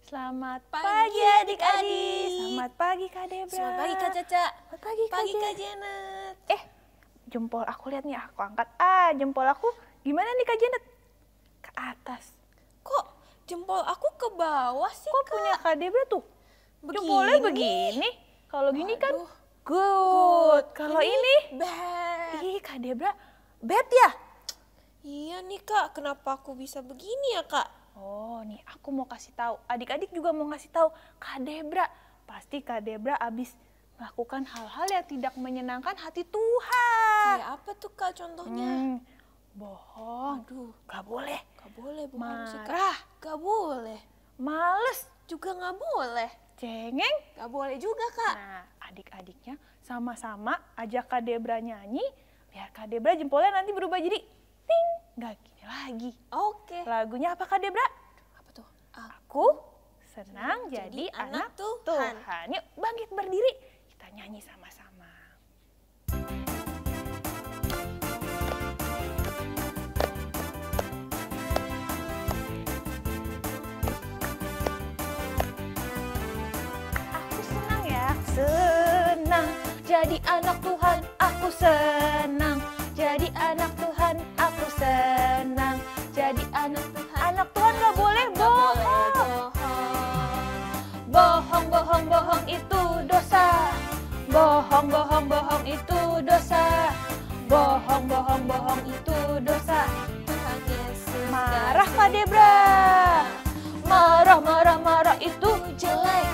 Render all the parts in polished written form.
Selamat Pagi, pagi adik-adik. adik-adik. Selamat pagi Kak Debra. Selamat pagi Kak Caca. Selamat pagi Kak Pagi Jen. Kak Janet. Jempol aku lihat nih, aku angkat. Jempol aku gimana nih Kak Janet? Ke atas. Kok jempol aku ke bawah sih Kok Kak? punya Kak Debra tuh? Begini. Jempolnya begini. Kalau gini kan Waduh. good. Kalau ini, bad. ih Kak Debra bad ya? Iya nih Kak, kenapa aku bisa begini ya Kak? Oh, nih aku mau kasih tahu. Adik-adik juga mau ngasih tahu. Kak Debra, pasti Kak Debra abis melakukan hal-hal yang tidak menyenangkan hati Tuhan. Kayak apa tuh Kak contohnya? Bohong, Aduh, gak boleh. gak boleh bohong sih Kak. Marah, Gak boleh. males, Juga gak boleh. cengeng. Gak boleh juga Kak. Nah, adik-adiknya sama-sama ajak Kak Debra nyanyi, biar Kak Debra jempolnya nanti berubah jadi ting, gak gini lagi. Oke. Lagunya apa Kak Debra? Apa tuh? Aku senang jadi anak Tuhan. Yuk bangkit berdiri, kita nyanyi sama-sama. Aku senang ya, senang jadi anak Tuhan. Aku senang jadi anak Tuhan. Aku senang jadi anak Tuhan. Anak Tuhan gak boleh bohong. Bohong, bohong, bohong itu dosa. Bohong, bohong, bohong itu dosa. Bohong, bohong, bohong itu dosa. Tuhan Yesus. Marah Kak Debra. Marah, marah, marah itu jelek.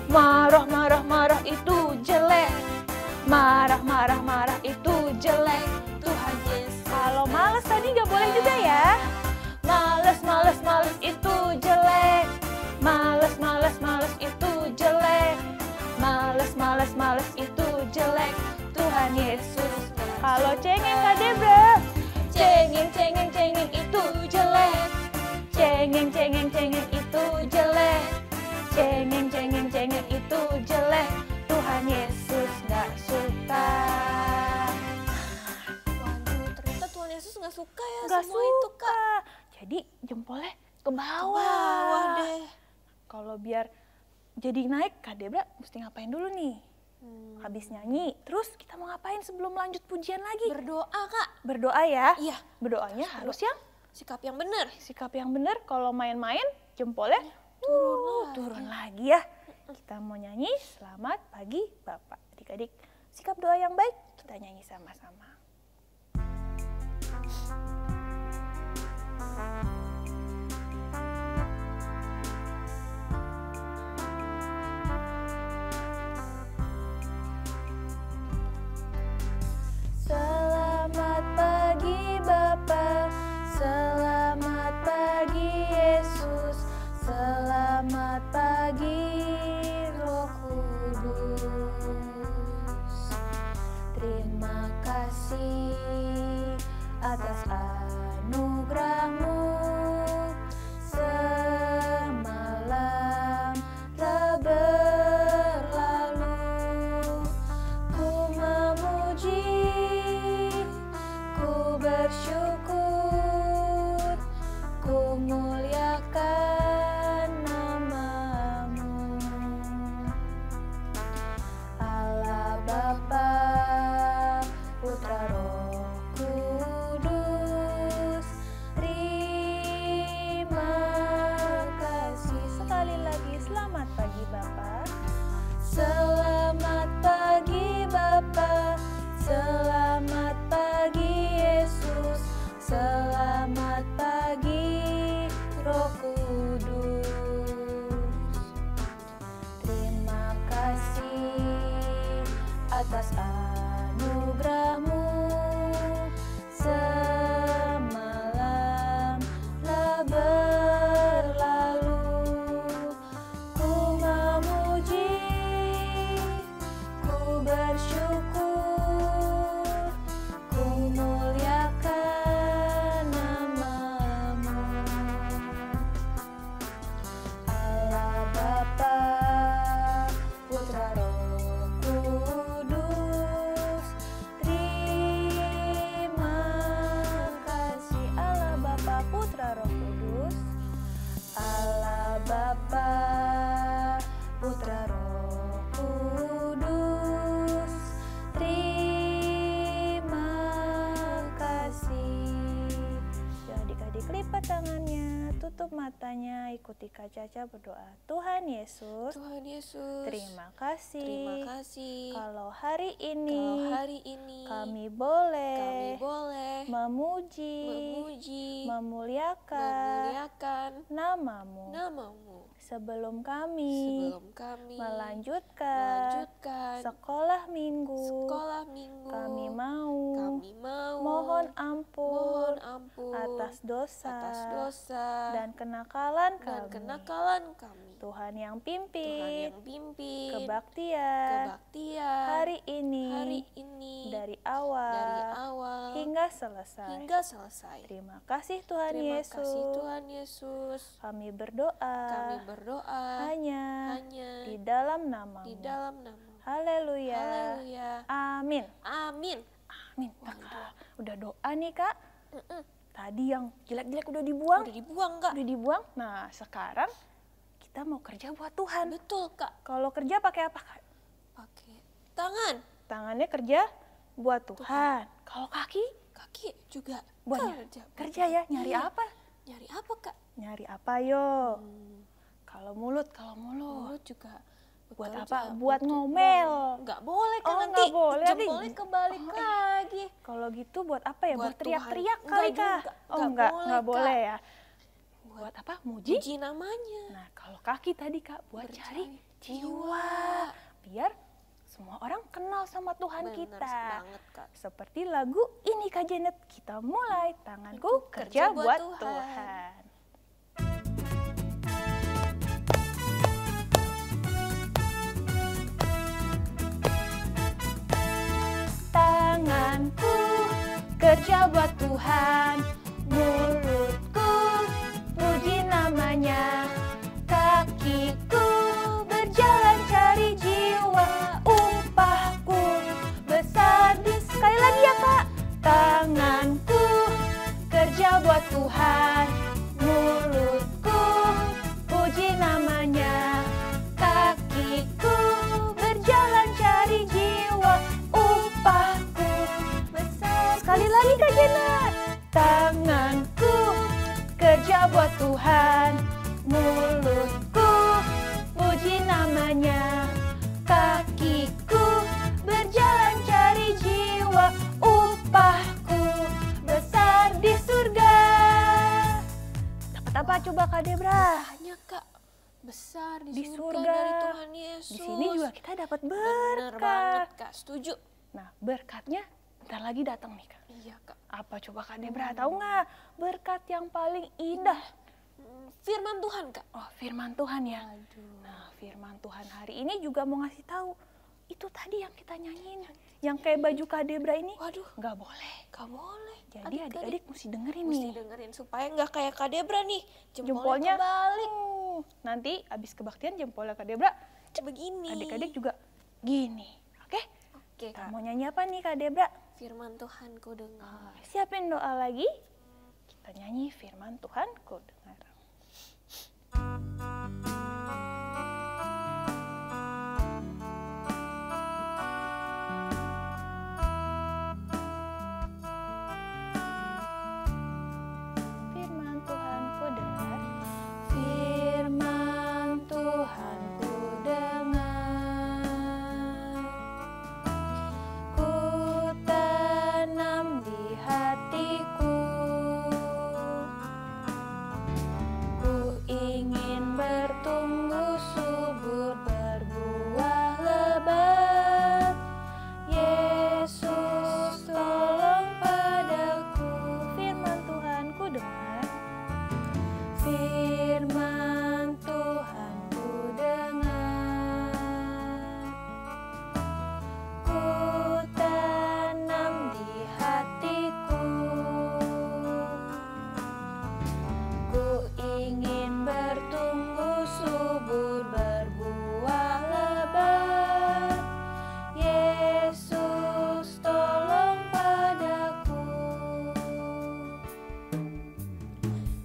Marah, marah, marah itu jelek. Marah, marah, marah itu jelek. Tuhan Yesus. Kalau males tadi gak boleh juga ya. Males, males, males itu jelek. Males, males, males itu jelek. Males, males, males itu jelek. Tuhan Yesus. Kalau cengeng Kak Debra. Cengeng, cengeng, cengeng itu jelek. Cengeng, cengeng, cengeng itu jelek. Cengeng, cengeng, cengeng itu jelek. Tuhan Yesus gak suka. Waduh, ternyata Tuhan Yesus gak suka ya Gak semua itu Kak. suka. Jadi jempolnya ke bawah. Bawah deh. Kalau biar jadi naik, Kak Debra mesti ngapain dulu nih? Habis nyanyi, terus kita mau ngapain sebelum lanjut pujian lagi? Berdoa Kak. Berdoa ya. Iya. Berdoanya harus yang Sikap yang benar. sikap yang benar. Kalau main-main, jempolnya turun lagi ya. Kita mau nyanyi Selamat Pagi Bapak. Adik-adik, sikap doa yang baik, kita nyanyi sama-sama. Selamat pagi Bapa, selamat pagi Yesus, selamat pagi Roh Kudus. Terima kasih tutup matanya, ikuti Kak Caca berdoa. Tuhan Yesus, Tuhan Yesus, terima kasih. terima kasih. Kalau hari ini, kami kami boleh boleh memuji, memuliakan namamu. Sebelum kami melanjutkan sekolah minggu, kami mau mohon ampun atas dosa dan kenakalan kami. Tuhan yang pimpin kebaktian hari ini dari awal hingga selesai. Terima kasih Tuhan Yesus. Kami berdoa hanya di dalam namamu. Haleluya. Amin. Kak, udah doa nih Kak. Tadi yang jelek-jelek udah dibuang. Kak. Udah dibuang. Nah sekarang kita mau kerja buat Tuhan. Betul Kak. Kalau kerja pakai apa Kak? Pakai tangan. Tangannya kerja buat Tuhan. Kalau kaki juga buat kerja ya. Nyari apa? Nyari apa Kak? Nyari apa yo? Kalau mulut juga buat bekerja apa? Buat ngomel. Nggak boleh kan nanti nggak boleh. jempolnya kebalik lagi. Kalau gitu buat apa ya? Buat Buat teriak-teriak Tuhan. kali Enggak Kak? juga. Nggak boleh ya. Buat apa? Muji? Puji namanya. Nah kalau kaki tadi Kak buat cari jiwa. Biar semua orang kenal sama Tuhan Bener kita. banget, Kak. Seperti lagu ini Kak Janet. Kita mulai. Tanganku kerja buat Tuhan. Tanganku kerja buat Tuhan, mulutku puji namanya, kakiku berjalan cari jiwa, upahku besar di... Sekali lagi ya Kak. Tanganku kerja buat Tuhan, mulutku puji namanya, kakiku berjalan cari jiwa, upahku besar. Sekali lagi Kak Janet. Tanganku kerja buat Tuhan, mulutku puji namanya, kakiku berjalan cari jiwa, upahku besar di surga. Dapat apa coba Kak Debra? Hanya Kak besar di, Di surga, surga. dari Tuhan Yesus. Di sini juga kita dapat Bener berkat. banget Kak, setuju. Nah berkatnya bentar lagi datang nih Kak. Iya Kak. Apa coba Kak Debra tahu nggak? Berkat yang paling indah. Firman Tuhan Kak. Oh firman Tuhan ya. Nah firman Tuhan hari ini juga mau ngasih tahu. Itu tadi yang kita nyanyiin. Yang kayak baju Kak Debra ini. Waduh, Nggak boleh. gak boleh. Jadi adik-adik mesti dengerin mesti nih. dengerin supaya nggak kayak Kak Debra nih. Jempolnya kebalik. Nanti abis kebaktian jempolnya Kak Debra. Begini. Adik-adik juga gini. Oke? Oke Kita Kak. mau nyanyi apa nih Kak Debra? Firman Tuhan ku dengar. Siapin doa lagi. Kita nyanyi firman Tuhan ku dengar. Firman Tuhan ku dengar. Firman Tuhan ku dengar. Ku tanam di hatiku. Ku ingin bertumbuh subur, berbuah lebat. Yesus tolong padaku. Firman Tuhan ku dengar. Firman Tuhan ku dengar. Ku tanam di hatiku. Ku ingin bertumbuh subur, berbuah lebat. Yesus tolong padaku.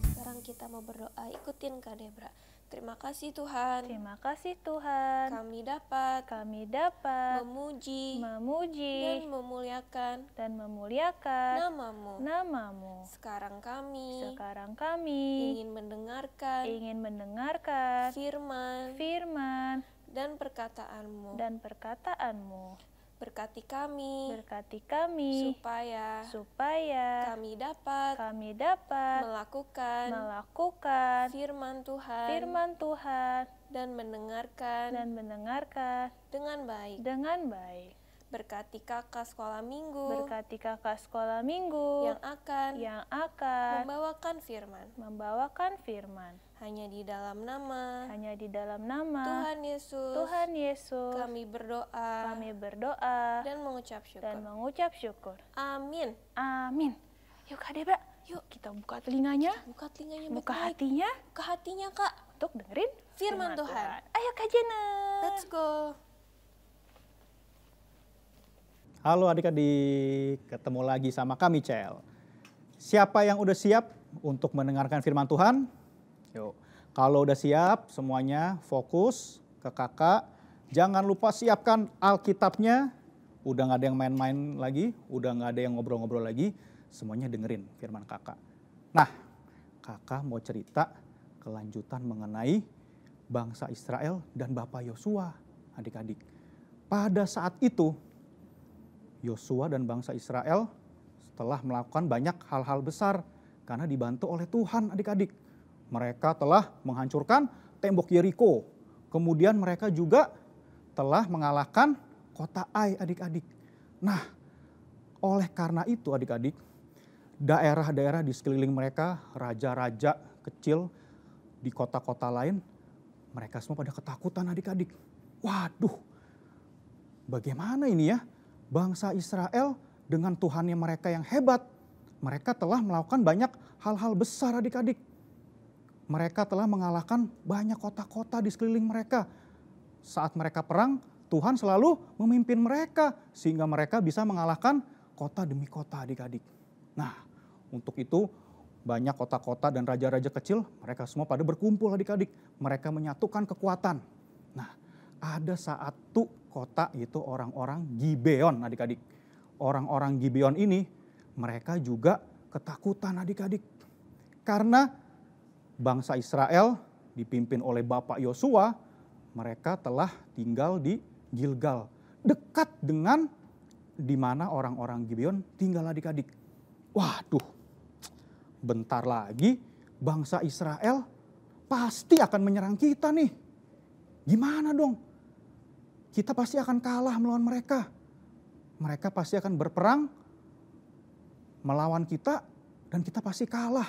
Sekarang kita mau berdoa, ikutin Kak Debra. Terima kasih Tuhan. Terima kasih Tuhan. Kami dapat memuji dan memuliakan namamu. Sekarang kami ingin mendengarkan firman dan perkataanmu. Berkati kami supaya kami dapat melakukan firman Tuhan dan mendengarkan dengan baik. Berkati kakak sekolah minggu yang akan membawakan firman. Hanya di dalam nama Tuhan Yesus kami berdoa dan mengucap syukur. Amin. Yuk Kak Debra, yuk kita buka telinganya, buka hatinya Kak, untuk dengerin firman Tuhan. Ayo Kak Jena. Let's go. Halo adik-adik, ketemu lagi sama kami Cel. Siapa yang udah siap untuk mendengarkan firman Tuhan? Yuk, kalau udah siap semuanya fokus ke kakak. Jangan lupa siapkan Alkitabnya. Udah gak ada yang main-main lagi, udah gak ada yang ngobrol-ngobrol lagi. Semuanya dengerin firman kakak. Nah, kakak mau cerita kelanjutan mengenai bangsa Israel dan Bapak Yosua, adik-adik. Pada saat itu, Yosua dan bangsa Israel setelah melakukan banyak hal-hal besar karena dibantu oleh Tuhan, adik-adik. Mereka telah menghancurkan tembok Yeriko. Kemudian mereka juga telah mengalahkan kota Ai, adik-adik. Nah, oleh karena itu adik-adik, daerah-daerah di sekeliling mereka, raja-raja kecil di kota-kota lain, mereka semua pada ketakutan adik-adik. Waduh, bagaimana ini ya? Bangsa Israel dengan Tuhannya mereka yang hebat, mereka telah melakukan banyak hal-hal besar adik-adik. Mereka telah mengalahkan banyak kota-kota di sekeliling mereka. Saat mereka perang, Tuhan selalu memimpin mereka sehingga mereka bisa mengalahkan kota demi kota adik-adik. Nah, untuk itu banyak kota-kota dan raja-raja kecil, mereka semua pada berkumpul adik-adik. Mereka menyatukan kekuatan. Nah, ada satu kota itu orang-orang Gibeon adik-adik. Orang-orang Gibeon ini mereka juga ketakutan adik-adik. Karena bangsa Israel dipimpin oleh Bapak Yosua, mereka telah tinggal di Gilgal. Dekat dengan di mana orang-orang Gibeon tinggal adik-adik. Waduh, bentar lagi bangsa Israel pasti akan menyerang kita nih. Gimana dong? Kita pasti akan kalah melawan mereka. Mereka pasti akan berperang melawan kita dan kita pasti kalah.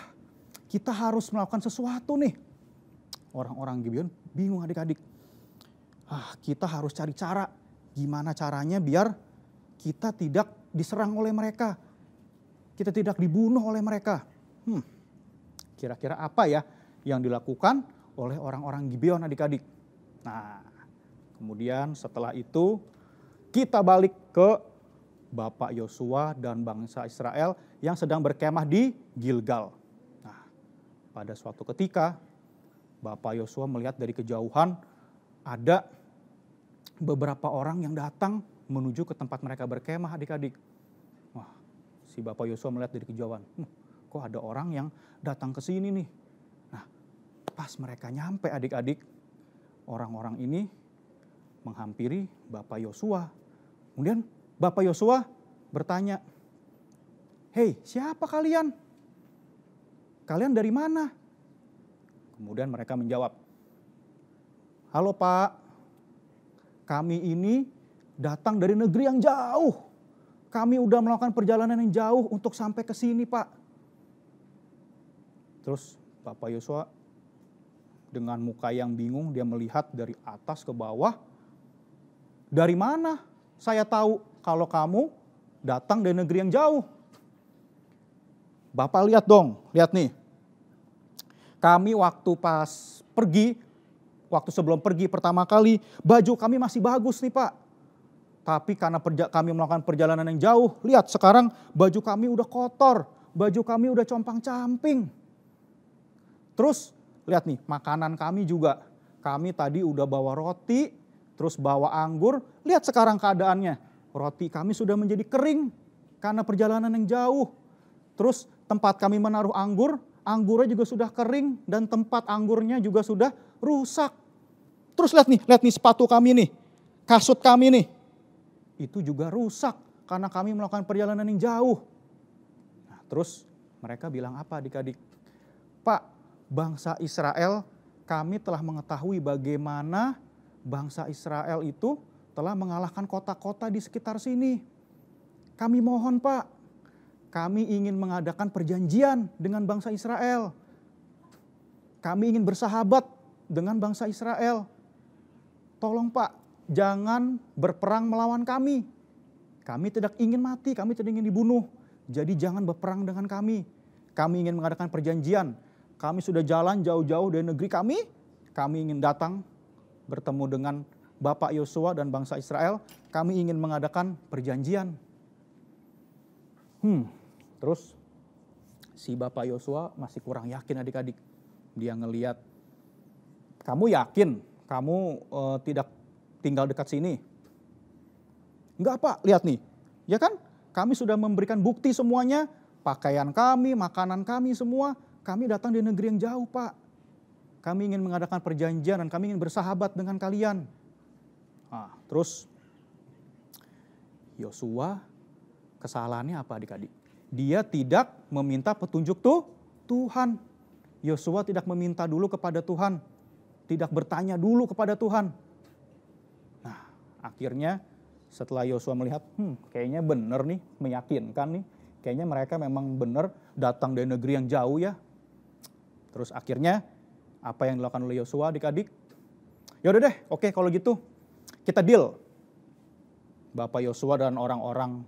Kita harus melakukan sesuatu nih. Orang-orang Gibeon bingung adik-adik. Kita harus cari cara. Gimana caranya biar kita tidak diserang oleh mereka. Kita tidak dibunuh oleh mereka. Kira-kira apa ya yang dilakukan oleh orang-orang Gibeon adik-adik? Nah, kemudian setelah itu kita balik ke Bapak Yosua dan bangsa Israel yang sedang berkemah di Gilgal. Nah, pada suatu ketika Bapak Yosua melihat dari kejauhan ada beberapa orang yang datang menuju ke tempat mereka berkemah adik-adik. Wah, si Bapak Yosua melihat dari kejauhan, kok ada orang yang datang ke sini nih. Nah, pas mereka nyampe adik-adik, orang-orang ini menghampiri Bapak Yosua. Kemudian Bapak Yosua bertanya, "Hei, siapa kalian? Kalian dari mana?" Kemudian mereka menjawab, "Halo Pak, kami ini datang dari negeri yang jauh. Kami udah melakukan perjalanan yang jauh untuk sampai ke sini Pak." Terus Bapak Yosua dengan muka yang bingung, dia melihat dari atas ke bawah. "Dari mana saya tahu kalau kamu datang dari negeri yang jauh?" Bapak lihat dong, lihat nih. Kami waktu sebelum pergi pertama kali, baju kami masih bagus nih Pak. Tapi karena kami melakukan perjalanan yang jauh, lihat sekarang baju kami udah kotor, baju kami udah compang-camping. Terus lihat nih, makanan kami juga. Kami tadi udah bawa roti, terus bawa anggur. Lihat sekarang keadaannya. Roti kami sudah menjadi kering karena perjalanan yang jauh. Terus tempat kami menaruh anggur, anggurnya juga sudah kering dan tempat anggurnya juga sudah rusak. Terus lihat nih sepatu kami nih, kasut kami nih. Itu juga rusak karena kami melakukan perjalanan yang jauh. Nah, terus mereka bilang apa adik-adik? Pak, bangsa Israel, kami telah mengetahui bagaimana bangsa Israel itu telah mengalahkan kota-kota di sekitar sini. Kami mohon Pak, kami ingin mengadakan perjanjian dengan bangsa Israel. Kami ingin bersahabat dengan bangsa Israel. Tolong Pak, jangan berperang melawan kami. Kami tidak ingin mati, kami tidak ingin dibunuh. Jadi jangan berperang dengan kami. Kami ingin mengadakan perjanjian. Kami sudah jalan jauh-jauh dari negeri kami. Kami ingin datang bertemu dengan Bapak Yosua dan bangsa Israel. Kami ingin mengadakan perjanjian. Terus si Bapak Yosua masih kurang yakin adik-adik. Dia ngeliat, kamu yakin kamu tidak tinggal dekat sini? Enggak Pak, lihat nih. Ya kan, kami sudah memberikan bukti semuanya. Pakaian kami, makanan kami semua. Kami datang dari negeri yang jauh Pak. Kami ingin mengadakan perjanjian dan kami ingin bersahabat dengan kalian. Nah, terus Yosua kesalahannya apa adik-adik? Dia tidak meminta petunjuk Tuhan. Yosua tidak meminta dulu kepada Tuhan. Tidak bertanya dulu kepada Tuhan. Nah, akhirnya setelah Yosua melihat, kayaknya benar nih, meyakinkan nih. Kayaknya mereka memang benar datang dari negeri yang jauh ya. Terus akhirnya apa yang dilakukan oleh Yosua adik-adik? Yaudah deh, oke kalau gitu kita deal. Bapak Yosua dan orang-orang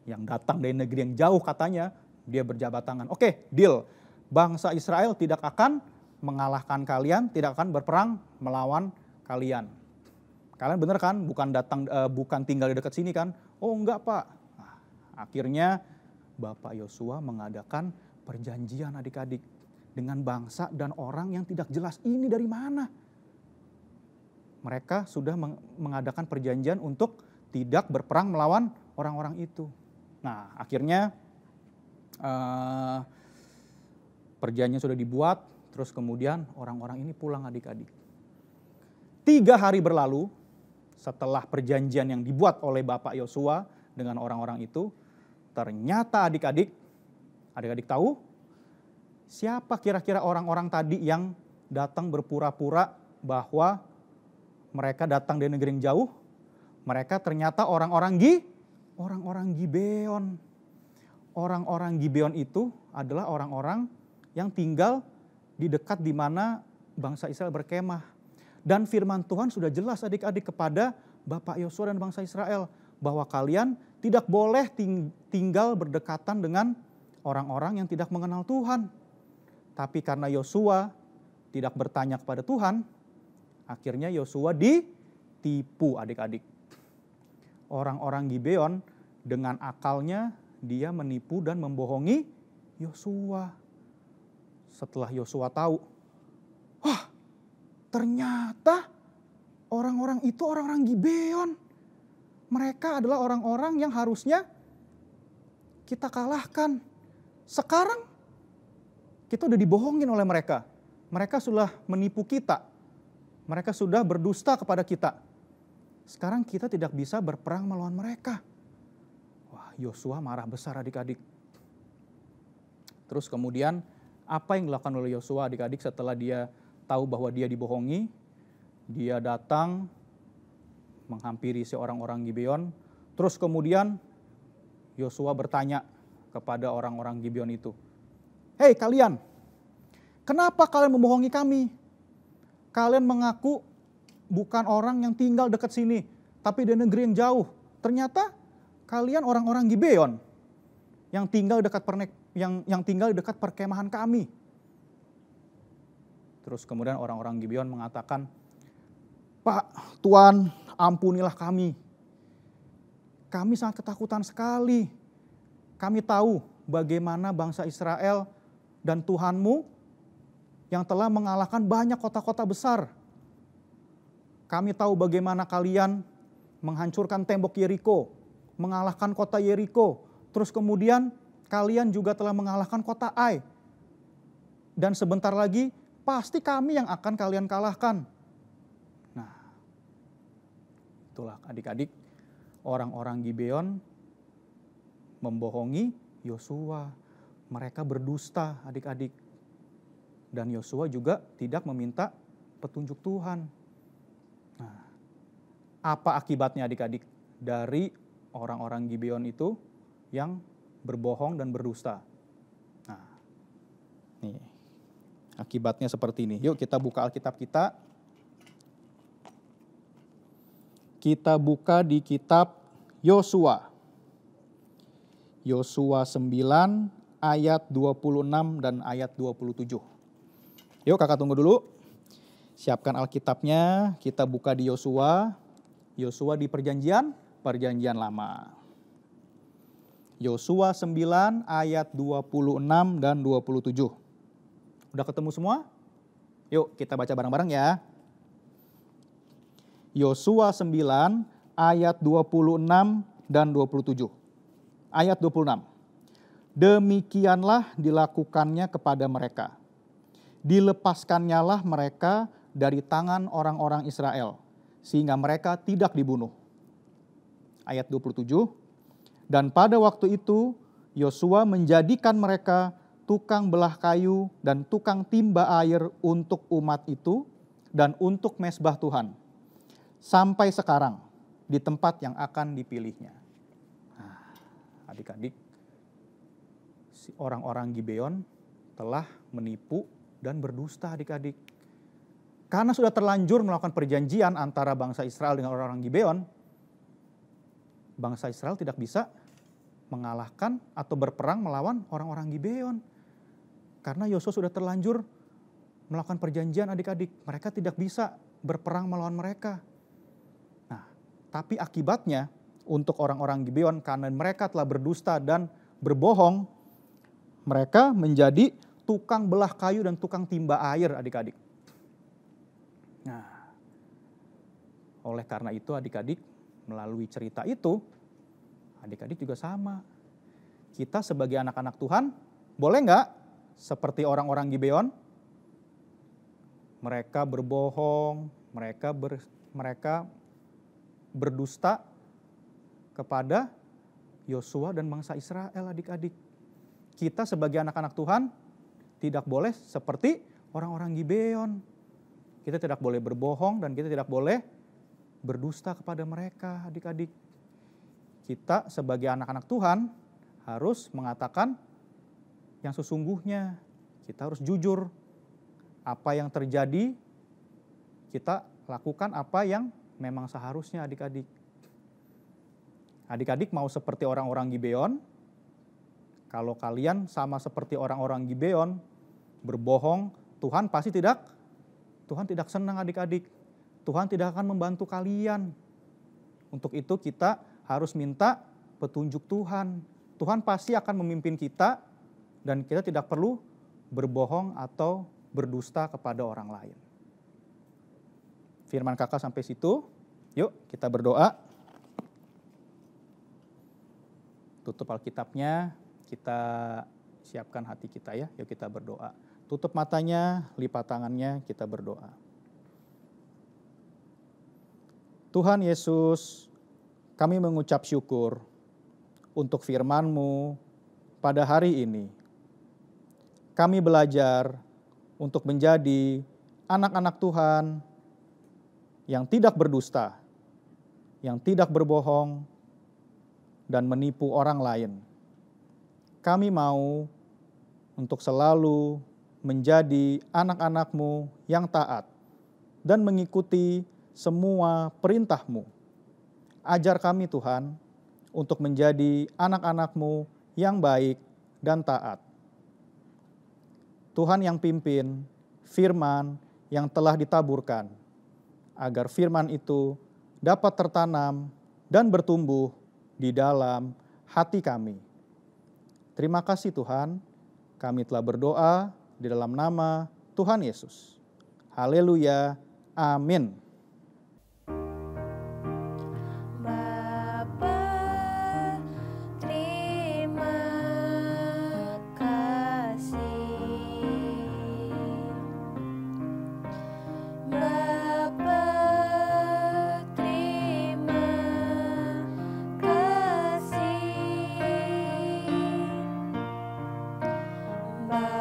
yang datang dari negeri yang jauh katanya, dia berjabat tangan. Oke, deal. Bangsa Israel tidak akan mengalahkan kalian, tidak akan berperang melawan kalian. Kalian bener kan? Bukan tinggal di dekat sini kan? Oh enggak Pak. Nah, akhirnya Bapak Yosua mengadakan perjanjian adik-adik dengan bangsa dan orang yang tidak jelas ini dari mana. Mereka sudah mengadakan perjanjian untuk tidak berperang melawan orang-orang itu. Nah, akhirnya perjanjian sudah dibuat, terus kemudian orang-orang ini pulang adik-adik. 3 hari berlalu setelah perjanjian yang dibuat oleh Bapak Yosua dengan orang-orang itu, ternyata adik-adik tahu siapa kira-kira orang-orang tadi yang datang berpura-pura bahwa mereka datang dari negeri yang jauh? Mereka ternyata orang-orang Gibeon. Orang-orang Gibeon itu adalah orang-orang yang tinggal di dekat di mana bangsa Israel berkemah. Dan firman Tuhan sudah jelas adik-adik kepada Bapak Yosua dan bangsa Israel bahwa kalian tidak boleh tinggal berdekatan dengan orang-orang yang tidak mengenal Tuhan. Tapi karena Yosua tidak bertanya kepada Tuhan, akhirnya Yosua ditipu adik-adik. Orang-orang Gibeon dengan akalnya dia menipu dan membohongi Yosua. Setelah Yosua tahu, wah ternyata orang-orang itu orang-orang Gibeon. Mereka adalah orang-orang yang harusnya kita kalahkan. Sekarang kita udah dibohongin oleh mereka. Mereka sudah menipu kita. Mereka sudah berdusta kepada kita. Sekarang kita tidak bisa berperang melawan mereka. Wah, Yosua marah besar adik-adik. Terus kemudian apa yang dilakukan oleh Yosua adik-adik setelah dia tahu bahwa dia dibohongi? Dia datang menghampiri si orang-orang Gibeon. Terus kemudian Yosua bertanya kepada orang-orang Gibeon itu. Hei kalian, kenapa kalian membohongi kami? Kalian mengaku bukan orang yang tinggal dekat sini, tapi di negeri yang jauh. Ternyata kalian orang-orang Gibeon yang tinggal dekat perkemahan kami. Terus kemudian orang-orang Gibeon mengatakan, Pak, Tuhan, ampunilah kami. Kami sangat ketakutan sekali. Kami tahu bagaimana bangsa Israel dan Tuhanmu yang telah mengalahkan banyak kota-kota besar. Kami tahu bagaimana kalian menghancurkan tembok Yeriko, mengalahkan kota Yeriko. Terus kemudian kalian juga telah mengalahkan kota Ai. Dan sebentar lagi pasti kami yang akan kalian kalahkan. Nah, itulah adik-adik, orang-orang Gibeon membohongi Yosua. Mereka berdusta adik-adik. Dan Yosua juga tidak meminta petunjuk Tuhan. Nah, apa akibatnya adik-adik dari orang-orang Gibeon itu yang berbohong dan berdusta? Nah, nih akibatnya seperti ini. Yuk kita buka Alkitab kita. Kita buka di kitab Yosua. Yosua 9 ayat 26 dan ayat 27. Yuk kakak tunggu dulu. Siapkan Alkitabnya, kita buka di Yosua. Yosua di perjanjian lama. Yosua 9 ayat 26 dan 27. Udah ketemu semua? Yuk kita baca bareng-bareng ya. Yosua 9 ayat 26 dan 27. Ayat 26. Demikianlah dilakukannya kepada mereka. Dilepaskannyalah mereka dari tangan orang-orang Israel, sehingga mereka tidak dibunuh. Ayat 27, dan pada waktu itu Yosua menjadikan mereka tukang belah kayu dan tukang timba air untuk umat itu dan untuk mezbah Tuhan, sampai sekarang di tempat yang akan dipilihnya. Nah, adik-adik, si orang-orang Gibeon telah menipu dan berdusta adik-adik. Karena sudah terlanjur melakukan perjanjian antara bangsa Israel dengan orang-orang Gibeon, bangsa Israel tidak bisa mengalahkan atau berperang melawan orang-orang Gibeon. Karena Yosua sudah terlanjur melakukan perjanjian adik-adik, mereka tidak bisa berperang melawan mereka. Nah, tapi akibatnya untuk orang-orang Gibeon, karena mereka telah berdusta dan berbohong, mereka menjadi tukang belah kayu dan tukang timba air adik-adik. Nah, oleh karena itu adik-adik, melalui cerita itu, adik-adik juga sama. Kita sebagai anak-anak Tuhan, boleh nggak seperti orang-orang Gibeon? Mereka berbohong, mereka berdusta kepada Yosua dan bangsa Israel adik-adik. Kita sebagai anak-anak Tuhan, tidak boleh seperti orang-orang Gibeon. Kita tidak boleh berbohong dan kita tidak boleh berdusta kepada mereka adik-adik. Kita sebagai anak-anak Tuhan harus mengatakan yang sesungguhnya. Kita harus jujur. Apa yang terjadi, kita lakukan apa yang memang seharusnya adik-adik. Adik-adik mau seperti orang-orang Gibeon? Kalau kalian sama seperti orang-orang Gibeon, berbohong, Tuhan tidak senang adik-adik. Tuhan tidak akan membantu kalian. Untuk itu kita harus minta petunjuk Tuhan. Tuhan pasti akan memimpin kita dan kita tidak perlu berbohong atau berdusta kepada orang lain. Firman kakak sampai situ. Yuk kita berdoa. Tutup Alkitabnya, kita siapkan hati kita ya. Yuk kita berdoa. Tutup matanya, lipat tangannya, kita berdoa. Tuhan Yesus, kami mengucap syukur untuk firman-Mu pada hari ini. Kami belajar untuk menjadi anak-anak Tuhan yang tidak berdusta, yang tidak berbohong, dan menipu orang lain. Kami mau untuk selalu menjadi anak-anak-Mu yang taat dan mengikuti semua perintah-Mu. Ajar kami Tuhan untuk menjadi anak-anak-Mu yang baik dan taat. Tuhan yang pimpin firman yang telah ditaburkan, agar firman itu dapat tertanam dan bertumbuh di dalam hati kami. Terima kasih Tuhan, kami telah berdoa di dalam nama Tuhan Yesus. Haleluya. Amin. Bapa, terima kasih. Bapa, terima kasih. Bapa,